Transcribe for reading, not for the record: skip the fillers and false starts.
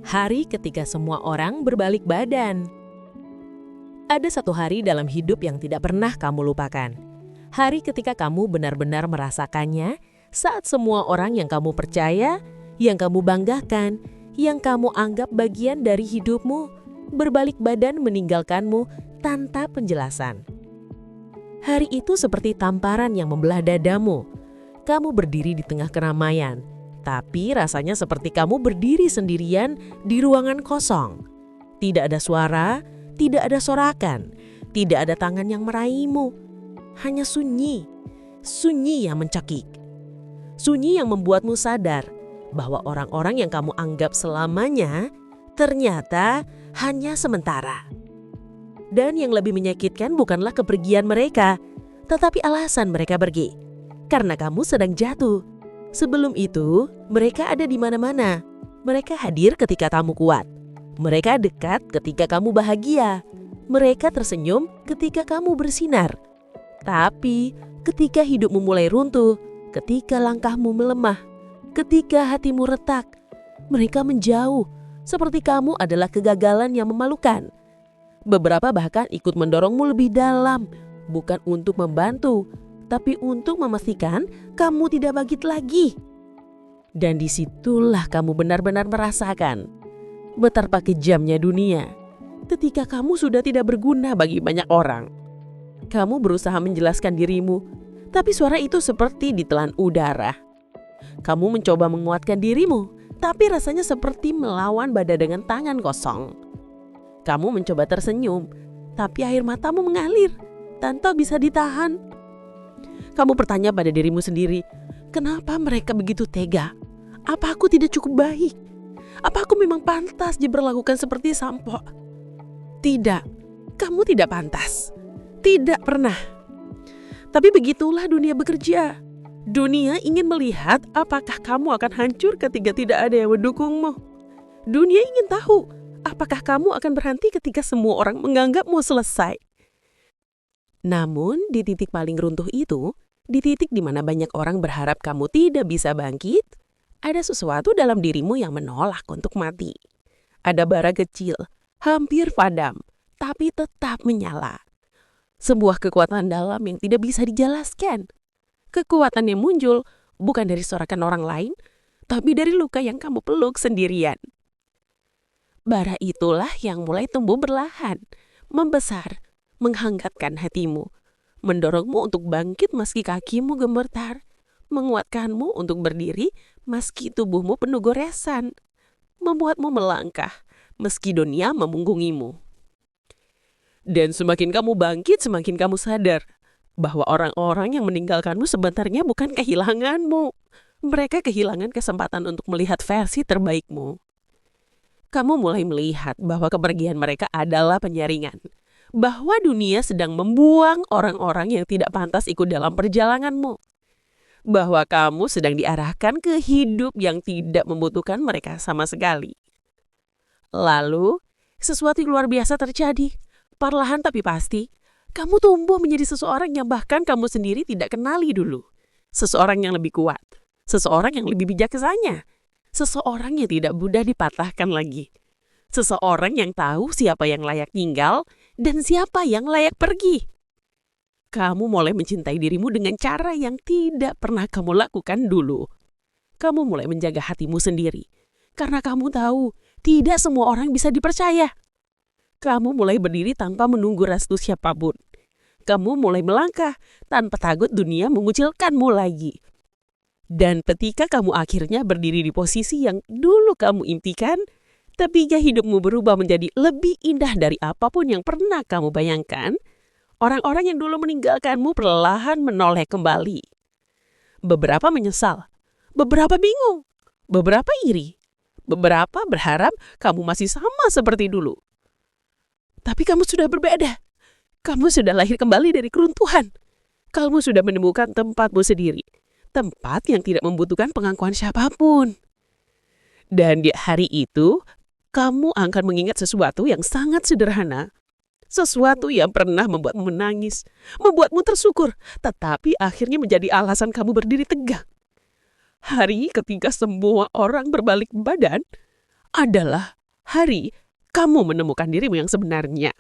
Hari ketika semua orang berbalik badan. Ada satu hari dalam hidup yang tidak pernah kamu lupakan. Hari ketika kamu benar-benar merasakannya saat semua orang yang kamu percaya, yang kamu banggakan, yang kamu anggap bagian dari hidupmu, berbalik badan meninggalkanmu tanpa penjelasan. Hari itu seperti tamparan yang membelah dadamu. Kamu berdiri di tengah keramaian, tapi rasanya seperti kamu berdiri sendirian di ruangan kosong. Tidak ada suara, tidak ada sorakan, tidak ada tangan yang meraihmu. Hanya sunyi, sunyi yang mencekik. Sunyi yang membuatmu sadar bahwa orang-orang yang kamu anggap selamanya ternyata hanya sementara. Dan yang lebih menyakitkan bukanlah kepergian mereka, tetapi alasan mereka pergi. Karena kamu sedang jatuh. Sebelum itu, mereka ada di mana-mana. Mereka hadir ketika kamu kuat. Mereka dekat ketika kamu bahagia. Mereka tersenyum ketika kamu bersinar. Tapi ketika hidupmu mulai runtuh, ketika langkahmu melemah, ketika hatimu retak, mereka menjauh seperti kamu adalah kegagalan yang memalukan. Beberapa bahkan ikut mendorongmu lebih dalam, bukan untuk membantu, tapi untuk memastikan kamu tidak bangkit lagi. Dan disitulah kamu benar-benar merasakan betapa kejamnya dunia ketika kamu sudah tidak berguna bagi banyak orang. Kamu berusaha menjelaskan dirimu, tapi suara itu seperti ditelan udara. Kamu mencoba menguatkan dirimu, tapi rasanya seperti melawan badai dengan tangan kosong. Kamu mencoba tersenyum, tapi air matamu mengalir tanpa bisa ditahan. Kamu bertanya pada dirimu sendiri, kenapa mereka begitu tega? Apa aku tidak cukup baik? Apa aku memang pantas diperlakukan seperti sampok? Tidak, kamu tidak pantas. Tidak pernah. Tapi begitulah dunia bekerja. Dunia ingin melihat apakah kamu akan hancur ketika tidak ada yang mendukungmu. Dunia ingin tahu apakah kamu akan berhenti ketika semua orang menganggapmu selesai. Namun di titik paling runtuh itu, di titik di mana banyak orang berharap kamu tidak bisa bangkit, ada sesuatu dalam dirimu yang menolak untuk mati. Ada bara kecil, hampir padam, tapi tetap menyala. Sebuah kekuatan dalam yang tidak bisa dijelaskan. Kekuatan yang muncul bukan dari sorakan orang lain, tapi dari luka yang kamu peluk sendirian. Bara itulah yang mulai tumbuh perlahan, membesar, menghangatkan hatimu, mendorongmu untuk bangkit meski kakimu gemetar, menguatkanmu untuk berdiri meski tubuhmu penuh goresan, membuatmu melangkah meski dunia memunggungimu. Dan semakin kamu bangkit, semakin kamu sadar bahwa orang-orang yang meninggalkanmu sebenarnya bukan kehilanganmu. Mereka kehilangan kesempatan untuk melihat versi terbaikmu. Kamu mulai melihat bahwa kepergian mereka adalah penyaringan. Bahwa dunia sedang membuang orang-orang yang tidak pantas ikut dalam perjalananmu. Bahwa kamu sedang diarahkan ke hidup yang tidak membutuhkan mereka sama sekali. Lalu, sesuatu yang luar biasa terjadi. Perlahan tapi pasti, kamu tumbuh menjadi seseorang yang bahkan kamu sendiri tidak kenali dulu. Seseorang yang lebih kuat, seseorang yang lebih bijaksana, seseorang yang tidak mudah dipatahkan lagi. Seseorang yang tahu siapa yang layak tinggal dan siapa yang layak pergi. Kamu mulai mencintai dirimu dengan cara yang tidak pernah kamu lakukan dulu. Kamu mulai menjaga hatimu sendiri, karena kamu tahu tidak semua orang bisa dipercaya. Kamu mulai berdiri tanpa menunggu restu siapapun. Kamu mulai melangkah tanpa takut dunia mengucilkanmu lagi. Dan ketika kamu akhirnya berdiri di posisi yang dulu kamu impikan, ketika hidupmu berubah menjadi lebih indah dari apapun yang pernah kamu bayangkan, orang-orang yang dulu meninggalkanmu perlahan menoleh kembali. Beberapa menyesal, beberapa bingung, beberapa iri, beberapa berharap kamu masih sama seperti dulu. Tapi kamu sudah berbeda. Kamu sudah lahir kembali dari keruntuhan. Kamu sudah menemukan tempatmu sendiri. Tempat yang tidak membutuhkan pengakuan siapapun. Dan di hari itu, kamu akan mengingat sesuatu yang sangat sederhana. Sesuatu yang pernah membuatmu menangis, membuatmu tersyukur, tetapi akhirnya menjadi alasan kamu berdiri tegak. Hari ketika semua orang berbalik badan, adalah hari kamu menemukan dirimu yang sebenarnya.